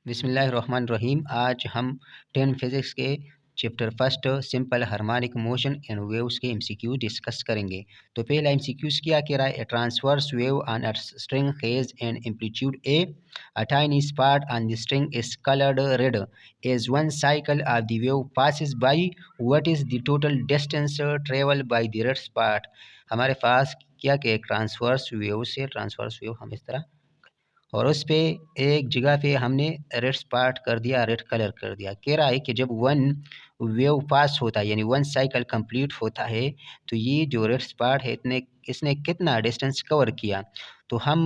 बिस्मिल्लाहिर्रहमानिर्रहीम। आज हम 10 फिज़िक्स के chapter first simple harmonic motion and waves के एमसीक्यू डिस्कस करेंगे। तो पहला एमसीक्यूज क्या कह रहा है? A transverse wave on a string has an amplitude a tiny spot on the string is colored red as one cycle of the wave passes by. What is the total distance traveled by the red spot? हमारे पास क्या कि एक transverse wave से transverse wave हम इस तरह और उस पे एक जगह पे हमने रेड स्पॉट कर दिया, रेड कलर कर दिया। कह रहा है कि जब वन वेव पास होता है यानी वन साइकिल कंप्लीट होता है तो ये जो रेड स्पॉट है इसने कितना डिस्टेंस कवर किया। तो हम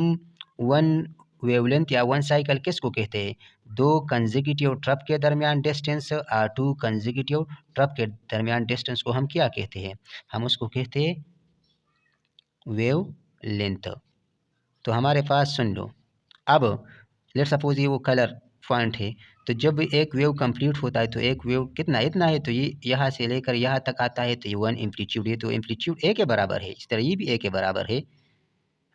वन वेवलेंथ या वन साइकिल किसको कहते हैं? दो कंसेक्यूटिव ट्रप के दरमियान डिस्टेंस और टू कंसेक्यूटिव ट्रप के दरमियान डिस्टेंस को हम क्या कहते हैं? हम उसको कहते हैं वेव लेंथ। तो हमारे पास सुन लो, अब लेट सपोज ये वो कलर पॉइंट है, तो जब एक वेव कंप्लीट होता है तो एक वेव कितना इतना है, तो ये यहाँ से लेकर यहाँ तक आता है तो ये वन एम्पलीट्यूड है, तो एम्पलीट्यूड ए के बराबर है। इस तरह ये भी ए के बराबर है,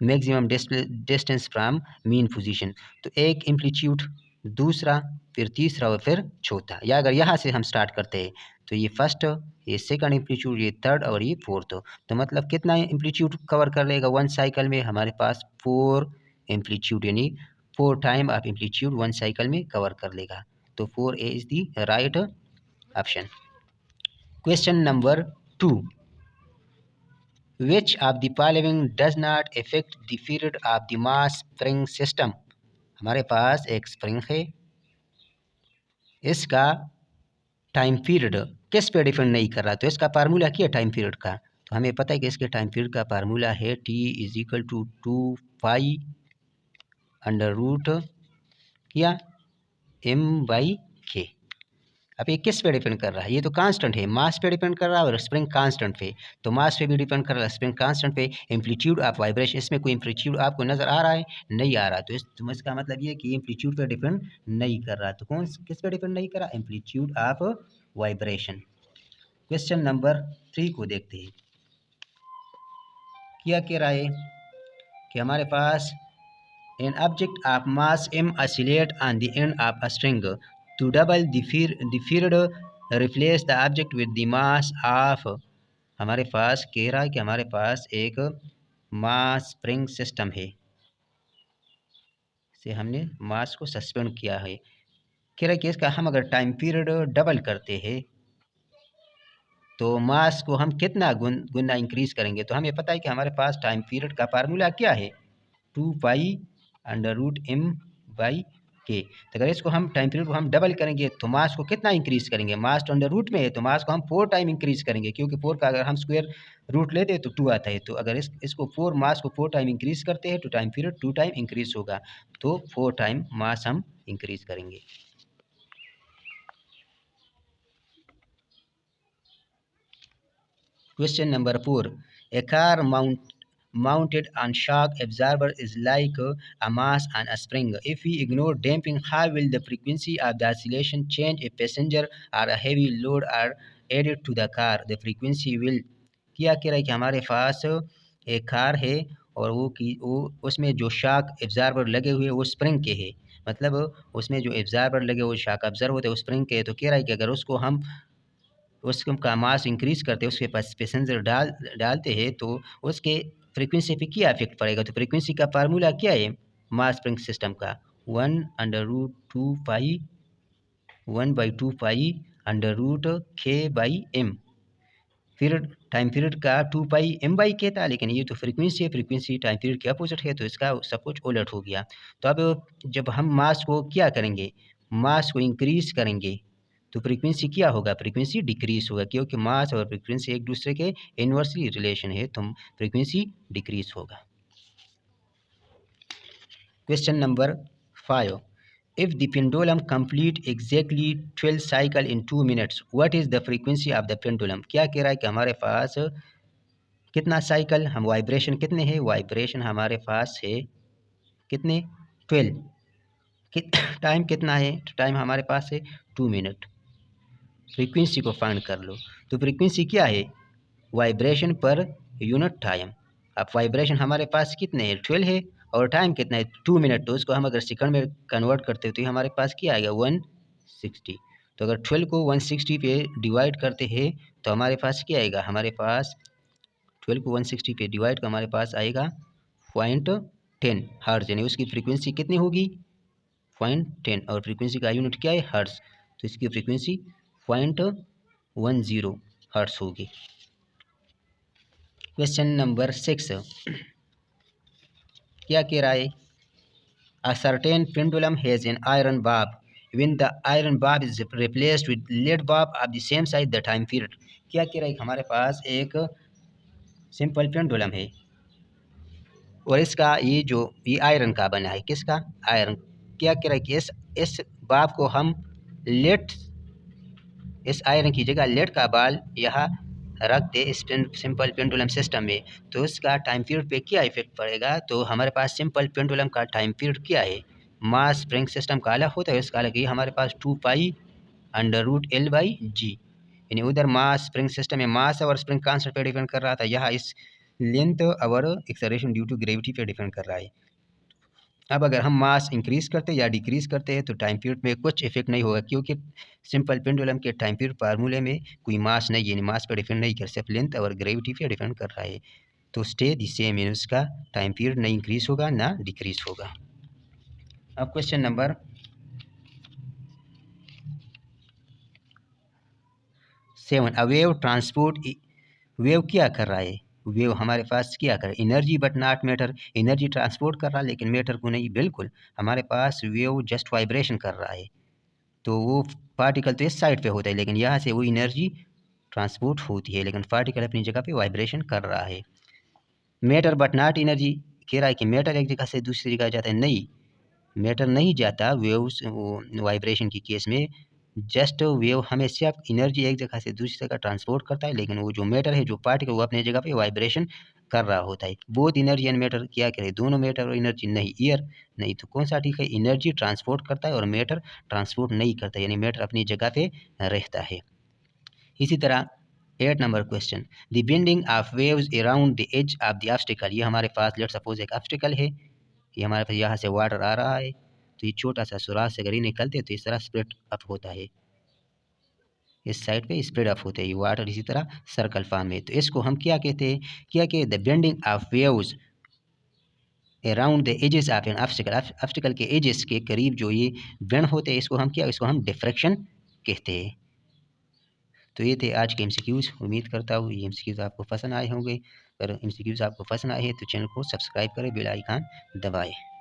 maximum distance from mean position. तो एक एम्पलीट्यूड, दूसरा, फिर तीसरा और फिर चौथा। या अगर यहाँ से हम स्टार्ट करते हैं तो ये फर्स्ट, ये सेकंड एम्पलीट्यूड, ये थर्ड और ये फोर्थ। तो मतलब कितना एम्पलीट्यूड कवर कर लेगा वन साइकिल में? हमारे पास 4 एम्पलीट्यूड यानी 4 time of amplitude one cycle में कवर कर लेगा। तो 4A is the right option. Question number 2, Which of the following does not affect the period of the mass spring system? हमारे पास एक स्प्रिंग है, इसका टाइम पीरियड किस पे डिपेंड नहीं कर रहा, तो इसका फार्मूला क्या है टाइम पीरियड का? तो हमें पता है कि इसके टाइम पीरियड का फार्मूला है T = 2 पाई अंडर रूट क्या m/k। अब ये किस पे डिपेंड कर रहा है? ये तो कांस्टेंट है, मास पे डिपेंड कर रहा है और स्प्रिंग कांस्टेंट पे। तो मास पे भी डिपेंड कर रहा है, स्प्रिंग कांस्टेंट पे। एम्पलीट्यूड ऑफ वाइब्रेशन, इसमें कोई एम्पलीट्यूड आपको नजर आ रहा है? नहीं आ रहा। तो इसका मतलब ये है कि एम्पलीट्यूड पे डिपेंड नहीं कर रहा। तो किस पे डिपेंड नहीं कर रहा? Amplitude of vibration. Question number 3 को देखते हैं, क्या कह रहा है कि हमारे पास an object of mass m oscillate on the end of a string to double the period replace the object with the mass of। हमारे पास कह रहा है कि हमारे पास एक मास स्प्रिंग सिस्टम है, से हमने मास को सस्पेंड किया है। कह रहा है कि इसका हम अगर टाइम पीरियड डबल करते हैं तो मास को हम कितना गुना इंक्रीज करेंगे। तो हमें पता है कि हमारे पास टाइम पीरियड का फार्मूला क्या है? 2 पाई अंडर रूट m/k। तो अगर इसको हम टाइम पीरियड को हम डबल करेंगे तो मास को कितना इंक्रीज करेंगे? मास तो अंडर रूट में है तो मास को हम 4 टाइम इंक्रीज करेंगे, क्योंकि 4 का अगर हम स्क्वायर रूट लेते हैं तो 2 आता है। तो अगर इसको 4 मास को 4 टाइम इंक्रीज करते हैं तो टाइम पीरियड 2 टाइम इंक्रीज होगा। तो 4 टाइम मास हम इंक्रीज करेंगे। Question number 4, a car mounted on shock absorber is like a mass on a spring. If we ignore damping, how will the frequency of the oscillation change if passenger or a heavy load are added to the car? The frequency will, क्या कह रहा है कि हमारे पास एक car है और वो उसमें जो शॉक एब्जॉर्बर लगे हुए वो स्प्रिंग के है, मतलब उसमें जो एब्जॉर्बर लगे वो शॉक एब्जॉर्बर होते हैं वो स्प्रिंग के है। तो कह रहा है कि अगर उसको हम उसका मास इंक्रीज करते हैं, उसके पास पैसेंजर डालते हैं तो उसके फ्रीक्वेंसी पे क्या इफेक्ट पड़ेगा। तो फ्रीक्वेंसी का फार्मूला क्या है मास स्प्रिंग सिस्टम का? 1/2 पाई अंडर रूट k/m। फिर टाइम पीरियड का 2 पाई m/k था, लेकिन ये तो फ्रीक्वेंसी है, फ्रीक्वेंसी टाइम पीरियड के अपोजिट है तो इसका सब कुछ उलट हो गया। तो अब जब हम मास को क्या करेंगे, मास को इंक्रीज करेंगे तो फ्रीक्वेंसी क्या होगा? फ्रीक्वेंसी डिक्रीज होगा, क्योंकि मास और फ्रीक्वेंसी एक दूसरे के इन्वर्सली रिलेशन है, तो फ्रीक्वेंसी डिक्रीज होगा। Question number 5, if the pendulum complete exactly 12 cycle in 2 minutes, what is the frequency of the pendulum? क्या कह रहा है कि हमारे पास कितना साइकिल, हम वाइब्रेशन कितने हैं? वाइब्रेशन हमारे पास है कितने? 12। टाइम कितना है? टाइम हमारे पास है 2 मिनट। फ्रीक्वेंसी को फाइंड कर लो। तो फ्रीक्वेंसी क्या है? Vibration per unit time. अब वाइब्रेशन हमारे पास कितने हैं? 12 है और टाइम कितना है 2 मिनट, तो उसको हम अगर सेकंड में कन्वर्ट करते हो तो ये हमारे पास क्या आएगा 160। तो अगर 12 को 160 पे डिवाइड करते हैं तो हमारे पास क्या आएगा, हमारे पास 12 को 160 पे डिवाइड का हमारे पास आएगा 0.10 हर्ट्ज, यानी उसकी फ्रीक्वेंसी कितनी होगी 0.10, और फ्रीक्वेंसी का यूनिट क्या है हर्ट्ज, तो इसकी फ्रीक्वेंसी 0.10 हर्ट्ज होगी। क्वेश्चन नंबर 6 क्या कह रहा है, A certain pendulum has an iron barb. When the iron barb is replaced with lead barb of the same size, the time period. क्या कह रहा है, हमारे पास एक सिंपल पेंडुलम है और इसका ये आयरन का बना है, किसका आयरन। क्या कह रहा है कि इस बाब को हम लेड, इस आयरन की जगह लेड का बाल यहाँ रख दे इस सिंपल पेंडुलम सिस्टम में, तो उसका टाइम पीरियड पे क्या इफेक्ट पड़ेगा। तो हमारे पास सिंपल पेंडुलम का टाइम पीरियड क्या है, मास स्प्रिंग सिस्टम का अलग होता है, उसका अलग है हमारे पास 2π√L/g, यानी उधर मास स्प्रिंग सिस्टम में मास और स्प्रिंग कांस्टेंट पे डिपेंड कर रहा था, यहाँ इस लेंथ और एक्सेलरेशन ड्यू टू ग्रेविटी पे डिपेंड कर रहा है। अब अगर हम मास इंक्रीज करते हैं या डिक्रीज करते हैं तो टाइम पीरियड में कुछ इफेक्ट नहीं होगा, क्योंकि सिंपल पेंडुलम के टाइम पीरियड फार्मूले में कोई मास नहीं है, यानी मास पर डिपेंड नहीं कर, सिर्फ लेंथ और ग्रेविटी पे डिपेंड कर रहा है। तो स्टे द सेम, यानी उसका टाइम पीरियड नहीं इंक्रीज होगा ना डिक्रीज होगा। अब question number 7, a wave transport, wave क्या कर रहा है, वेव हमारे पास क्या कर रहा है, energy but not matter, energy transport कर रहा है लेकिन मैटर को नहीं, बिल्कुल हमारे पास वेव जस्ट वाइब्रेशन कर रहा है। तो वो पार्टिकल तो इस साइड पे होता है लेकिन यहाँ से वो एनर्जी ट्रांसपोर्ट होती है, लेकिन पार्टिकल अपनी जगह पे वाइब्रेशन कर रहा है। मैटर बट नॉट एनर्जी, कह रहा है कि मैटर एक जगह से दूसरी जगह जाता है, नहीं मैटर नहीं जाता वेव्स वाइब्रेशन की केस में, जस्ट वेव हमेशा एनर्जी एक जगह से दूसरी जगह ट्रांसपोर्ट करता है, लेकिन वो जो मैटर है जो पार्टिकल वो अपने जगह पे वाइब्रेशन कर रहा होता है। बोथ एनर्जी एंड मैटर क्या करे, दोनों मैटर और एनर्जी नहीं, ईयर नहीं, तो कौन सा ठीक है, एनर्जी ट्रांसपोर्ट करता है और मैटर ट्रांसपोर्ट नहीं करता, यानी मैटर अपनी जगह पे रहता है। इसी तरह 8 नंबर question, the bending of waves around the edge of the obstacle, ये हमारे पास लेट सपोज एक ऑब्स्टिकल है, ये हमारे पास यहाँ से वाटर आ रहा है, तो ये छोटा सा सुराख से अगर ये निकलते तो इस तरह स्प्रेड अप होता है, इस साइड पे स्प्रेड अप होते हैं ये वाटर, इसी तरह सर्कल फॉर्म में। तो इसको हम क्या कहते हैं, क्या कि the bending of waves around the edges of an obstacle, obstacle के एजेस के करीब जो ये बेंड होते हैं इसको हम क्या, इसको हम डिफ्रैक्शन कहते हैं। तो ये थे आज के एमसीक्यूज, उम्मीद करता हूँ ये एमसीक्यूज आपको पसंद आए होंगे। अगर एमसीक्यूज आपको पसंद आए हैं तो चैनल को सब्सक्राइब करें, बेल आइकन दबाएं।